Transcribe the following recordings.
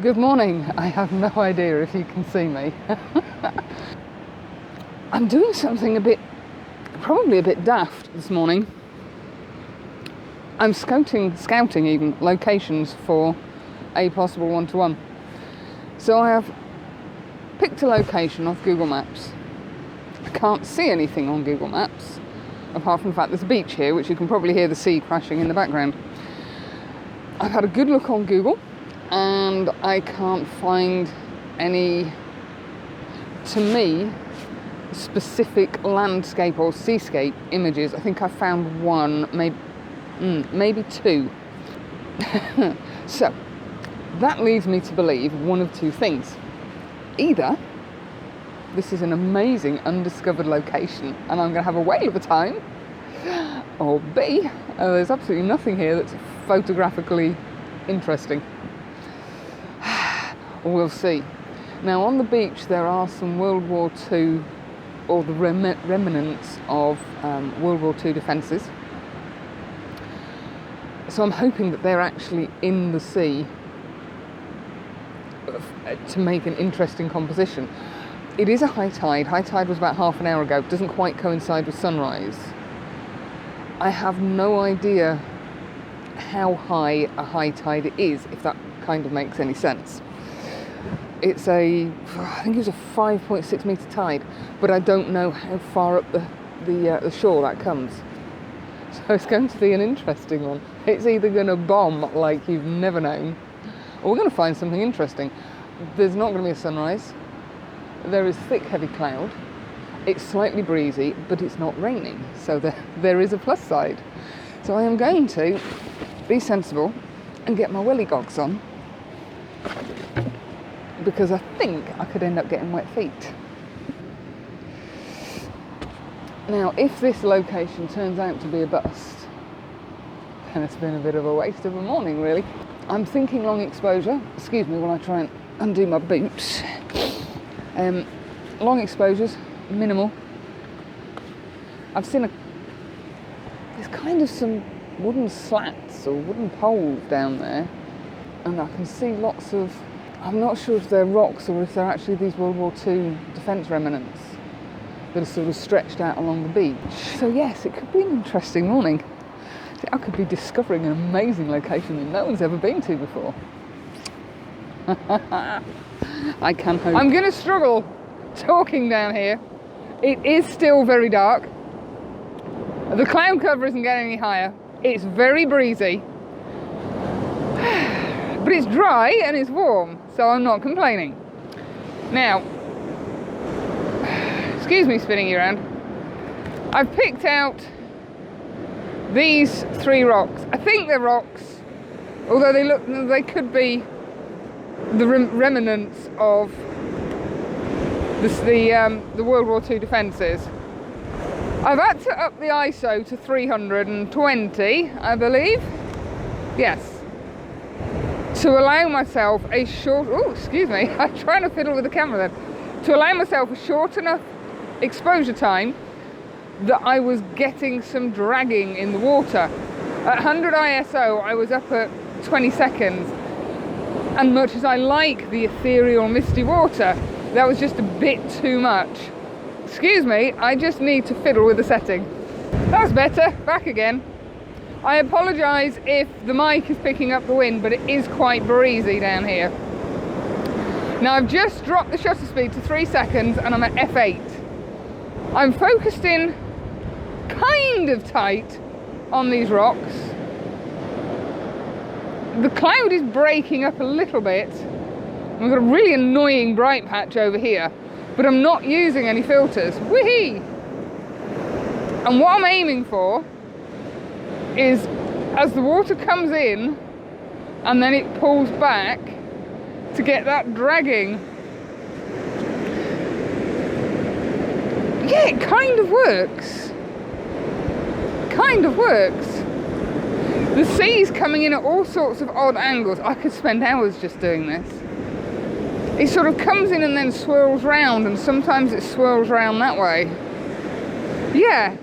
Good morning. I have no idea if you can see me. I'm doing something probably a bit daft this morning. I'm scouting even locations for a possible one-to-one. So I have picked a location off Google Maps. I can't see anything on Google Maps, apart from the fact there's a beach here, which you can probably hear the sea crashing in the background. I've had a good look on Google, and I can't find any, to me, specific landscape or seascape images. I think I found one, maybe two. So that leads me to believe one of two things. Either this is an amazing undiscovered location and I'm going to have a whale of a time, or B, there's absolutely nothing here that's photographically interesting. We'll see. Now, on the beach there are some World War II, or the remnants of World War II defences. So I'm hoping that they're actually in the sea to make an interesting composition. It is a high tide. High tide was about half an hour ago. It doesn't quite coincide with sunrise. I have no idea how high a high tide is, if that kind of makes any sense. I think it was a 5.6 metre tide, but I don't know how far up the shore that comes. So it's going to be an interesting one. It's either going to bomb like you've never known, or we're going to find something interesting. There's not going to be a sunrise. There is thick, heavy cloud. It's slightly breezy, but it's not raining. So there is a plus side. So I am going to be sensible and get my welly gogs on, because I think I could end up getting wet feet. Now, if this location turns out to be a bust, then it's been a bit of a waste of a morning, really. I'm thinking long exposure. Excuse me while I try and undo my boots. Long exposures, minimal. I've seen there's kind of some wooden slats or wooden poles down there, and I can see lots of, I'm not sure if they're rocks or if they're actually these World War II defence remnants that are sort of stretched out along the beach. So yes, it could be an interesting morning. I could be discovering an amazing location that no one's ever been to before. I can hope. I'm going to struggle talking down here. It is still very dark. The cloud cover isn't getting any higher. It's very breezy. But it's dry and it's warm, so I'm not complaining. Now, excuse me spinning you around. I've picked out these three rocks. I think they're rocks, although they could be the remnants of the World War II defences. I've had to up the ISO to 320, I believe. Yes. To allow myself a short... Oh, excuse me. I'm trying to fiddle with the camera then. To allow myself a short enough exposure time that I was getting some dragging in the water. At 100 ISO, I was up at 20 seconds. And much as I like the ethereal, misty water, that was just a bit too much. Excuse me, I just need to fiddle with the setting. That's better. Back again. I apologise if the mic is picking up the wind, but it is quite breezy down here. Now I've just dropped the shutter speed to 3 seconds and I'm at f8. I'm focused in kind of tight on these rocks. The cloud is breaking up a little bit. We've got a really annoying bright patch over here, but I'm not using any filters. Whee! And what I'm aiming for is, as the water comes in and then it pulls back, to get that dragging. Yeah, it kind of works. Kind of works. The sea's coming in at all sorts of odd angles. I could spend hours just doing this. It sort of comes in and then swirls round, and sometimes it swirls round that way. Yeah.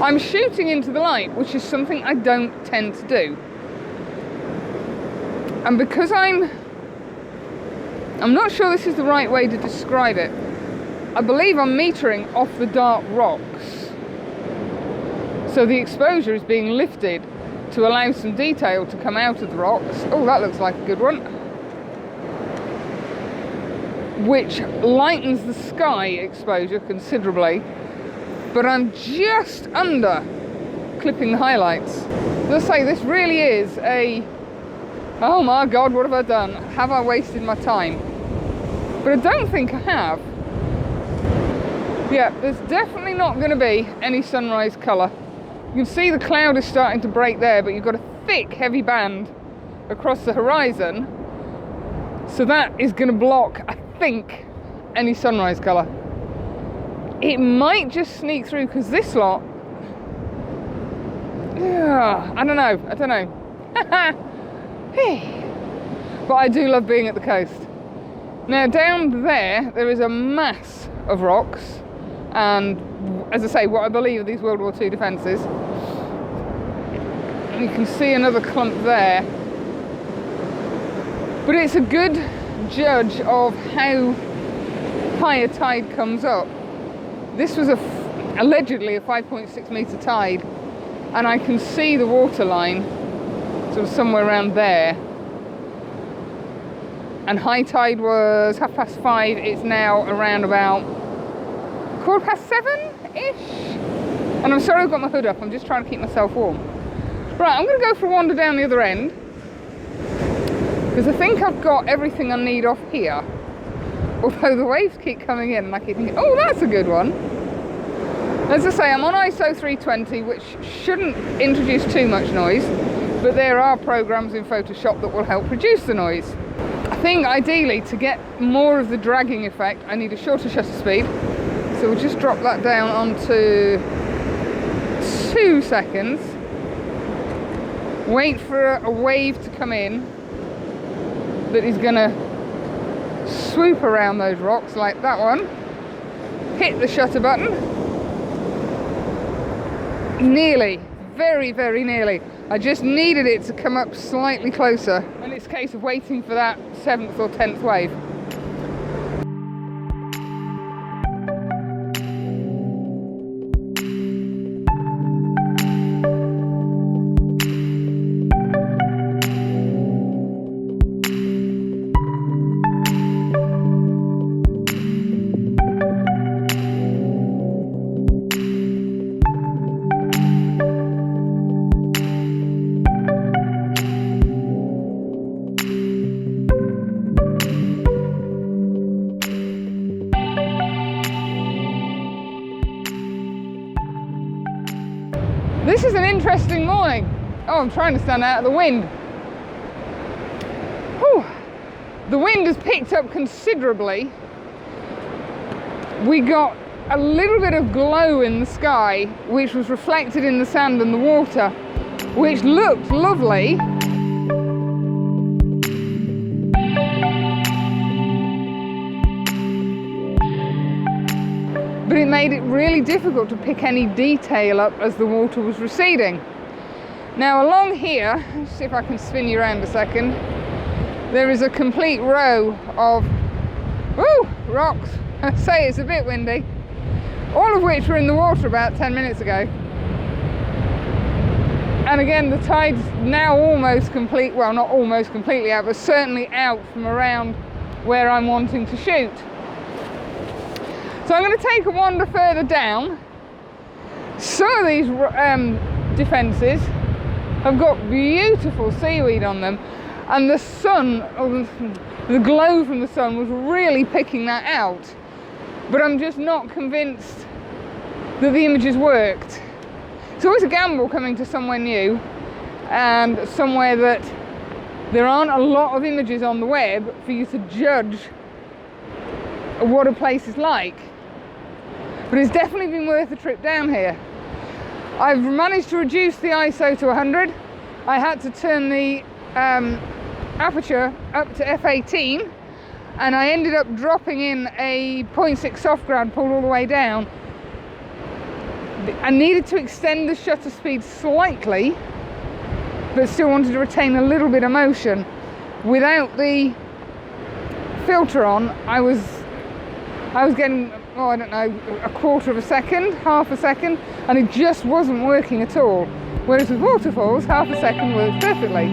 I'm shooting into the light, which is something I don't tend to do. And because I'm not sure this is the right way to describe it, I believe I'm metering off the dark rocks. So the exposure is being lifted to allow some detail to come out of the rocks. Oh, that looks like a good one. Which lightens the sky exposure considerably. But I'm just under clipping the highlights. As I say, this really is a, oh my God, what have I done? Have I wasted my time? But I don't think I have. Yeah, there's definitely not going to be any sunrise colour. You can see the cloud is starting to break there, but you've got a thick, heavy band across the horizon. So that is going to block, I think, any sunrise colour. It might just sneak through, because this lot, I don't know. But I do love being at the coast. Now down there is a mass of rocks, and as I say, what I believe are these World War II defences. You can see another clump there. But it's a good judge of how high a tide comes up. This was allegedly a 5.6 metre tide, and I can see the water line sort of somewhere around there. And high tide was 5:30. It's now around about 7:15-ish. And I'm sorry I've got my hood up, I'm just trying to keep myself warm. Right, I'm going to go for a wander down the other end, because I think I've got everything I need off here. Although the waves keep coming in and I keep thinking, oh, that's a good one. As I say, I'm on ISO 320, which shouldn't introduce too much noise, but there are programs in Photoshop that will help reduce the noise. I think ideally, to get more of the dragging effect, I need a shorter shutter speed. So we'll just drop that down onto 2 seconds. Wait for a wave to come in that is going to swoop around those rocks like that one. Hit the shutter button. Nearly, very, very nearly. I just needed it to come up slightly closer, and it's a case of waiting for that 7th or 10th wave. This is an interesting morning. Oh, I'm trying to stand out of the wind. Whew. The wind has picked up considerably. We got a little bit of glow in the sky, which was reflected in the sand and the water, which looked lovely. But it made it really difficult to pick any detail up as the water was receding. Now along here, let's see if I can spin you around a second, there is a complete row of rocks. I say it's a bit windy, all of which were in the water about 10 minutes ago. And again, the tide's now almost complete, well, not almost completely out, but certainly out from around where I'm wanting to shoot. So I'm going to take a wander further down. Some of these defences have got beautiful seaweed on them, and the sun, or the glow from the sun was really picking that out. But I'm just not convinced that the images worked. It's always a gamble coming to somewhere new and somewhere that there aren't a lot of images on the web for you to judge what a place is like. But it's definitely been worth a trip down here. I've managed to reduce the ISO to 100. I had to turn the aperture up to f18, and I ended up dropping in a 0.6 soft ground pulled all the way down. I needed to extend the shutter speed slightly, but still wanted to retain a little bit of motion. without the filter on, I was getting, oh, I don't know, a quarter of a second, half a second, and it just wasn't working at all. Whereas with waterfalls, half a second works perfectly.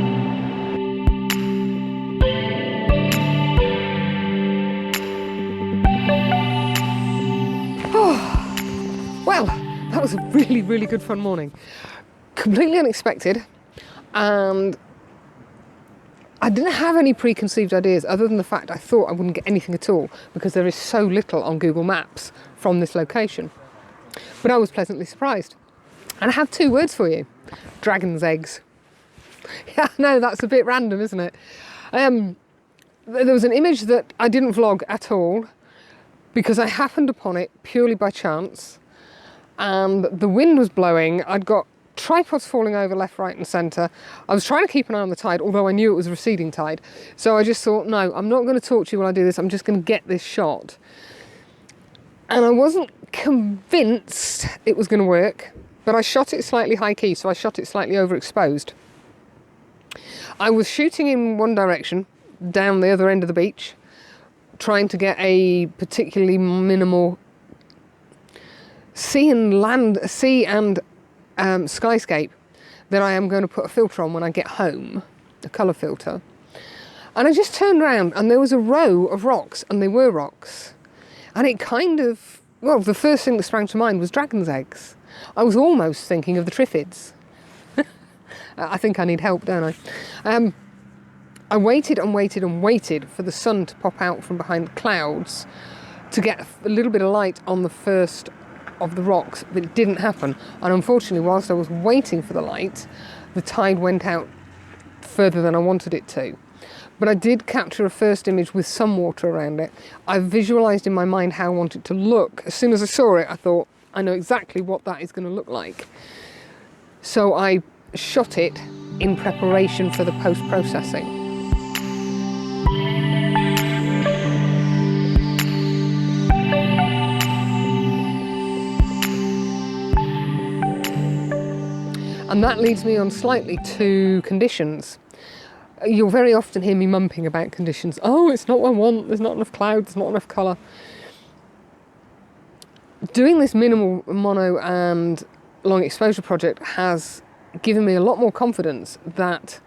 Oh, well, that was a really, really good fun morning. Completely unexpected, and I didn't have any preconceived ideas other than the fact I thought I wouldn't get anything at all because there is so little on Google Maps from this location. But I was pleasantly surprised. And I have 2 words for you. Dragon's eggs. Yeah, no, that's a bit random, isn't it? There was an image that I didn't vlog at all because I happened upon it purely by chance, and the wind was blowing. I'd got tripods falling over left, right and centre. I was trying to keep an eye on the tide, although I knew it was a receding tide. So I just thought, no, I'm not going to talk to you while I do this. I'm just going to get this shot. And I wasn't convinced it was going to work, but I shot it slightly high key, so I shot it slightly overexposed. I was shooting in one direction, down the other end of the beach, trying to get a particularly minimal sea and skyscape that I am going to put a filter on when I get home, a colour filter. And I just turned around and there was a row of rocks, and they were rocks. And it kind of, well, the first thing that sprang to mind was dragon's eggs. I was almost thinking of the triffids. I think I need help, don't I? I waited and waited and waited for the sun to pop out from behind the clouds to get a little bit of light on the first of the rocks, but it didn't happen. And unfortunately, whilst I was waiting for the light, the tide went out further than I wanted it to. But I did capture a first image with some water around it. I visualised in my mind how I want it to look. As soon as I saw it, I thought, I know exactly what that is going to look like. So I shot it in preparation for the post-processing. And that leads me on slightly to conditions. You'll very often hear me mumping about conditions. Oh, it's not what I want, there's not enough cloud, there's not enough colour. Doing this minimal mono and long exposure project has given me a lot more confidence that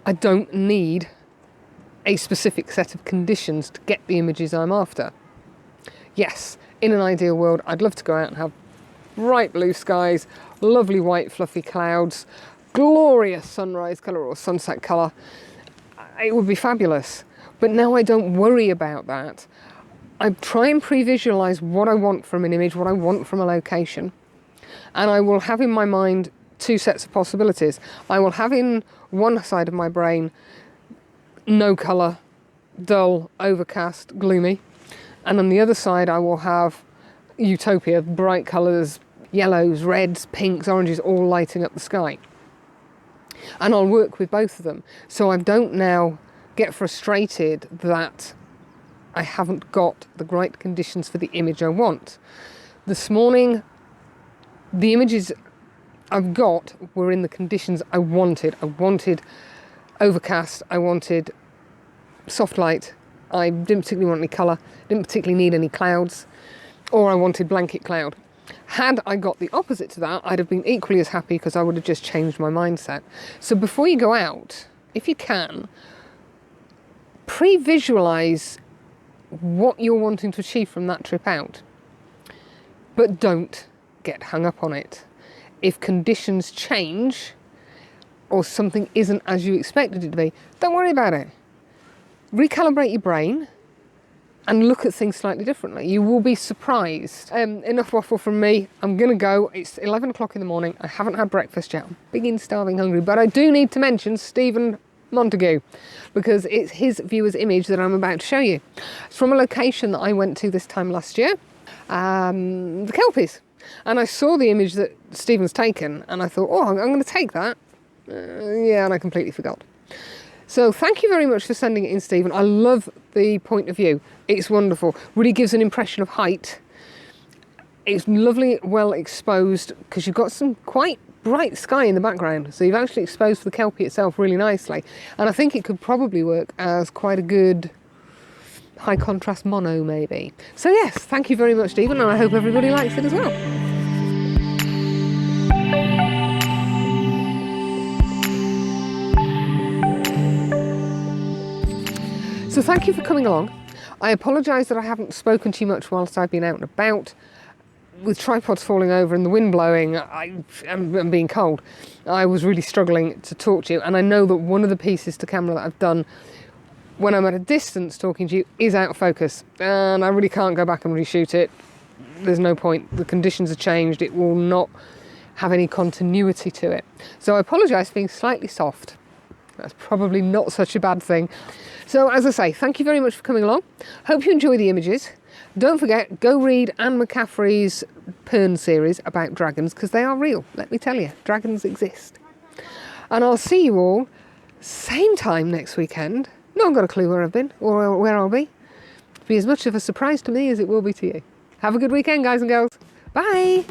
I don't need a specific set of conditions to get the images I'm after. Yes, in an ideal world, I'd love to go out and have bright blue skies, lovely white fluffy clouds, glorious sunrise colour or sunset colour. It would be fabulous. But now I don't worry about that. I try and pre-visualise what I want from an image, what I want from a location. And I will have in my mind 2 sets of possibilities. I will have in one side of my brain no colour, dull, overcast, gloomy. And on the other side I will have utopia, bright colours, yellows, reds, pinks, oranges, all lighting up the sky. And I'll work with both of them. So I don't now get frustrated that I haven't got the right conditions for the image I want. This morning, the images I've got were in the conditions I wanted. I wanted overcast, I wanted soft light, I didn't particularly want any colour, didn't particularly need any clouds, or I wanted blanket cloud. Had I got the opposite to that, I'd have been equally as happy because I would have just changed my mindset. So before you go out, if you can, pre-visualise what you're wanting to achieve from that trip out. But don't get hung up on it. If conditions change or something isn't as you expected it to be, don't worry about it. Recalibrate your brain and look at things slightly differently. You will be surprised. Enough waffle from me. I'm going to go. It's 11 o'clock in the morning. I haven't had breakfast yet. I'm beginning starving hungry. But I do need to mention Stephen Montague because it's his viewer's image that I'm about to show you. It's from a location that I went to this time last year, the Kelpies. And I saw the image that Stephen's taken and I thought, oh, I'm going to take that. Yeah, and I completely forgot. So thank you very much for sending it in, Stephen. I love the point of view. It's wonderful. Really gives an impression of height. It's lovely, well exposed, because you've got some quite bright sky in the background, so you've actually exposed the Kelpie itself really nicely, and I think it could probably work as quite a good high contrast mono maybe. So yes, thank you very much, Stephen, and I hope everybody likes it as well. So thank you for coming along. I apologise that I haven't spoken to you much whilst I've been out and about. With tripods falling over and the wind blowing and being cold, I was really struggling to talk to you, and I know that one of the pieces to camera that I've done when I'm at a distance talking to you is out of focus, and I really can't go back and reshoot it. There's no point. The conditions have changed. It will not have any continuity to it. So I apologise for being slightly soft. That's probably not such a bad thing. So as I say, thank you very much for coming along. Hope you enjoy the images. Don't forget, go read Anne McCaffrey's Pern series about dragons, because they are real. Let me tell you, dragons exist. And I'll see you all same time next weekend. No one got a clue where I've been or where I'll be. It'll be as much of a surprise to me as it will be to you. Have a good weekend, guys and girls. Bye.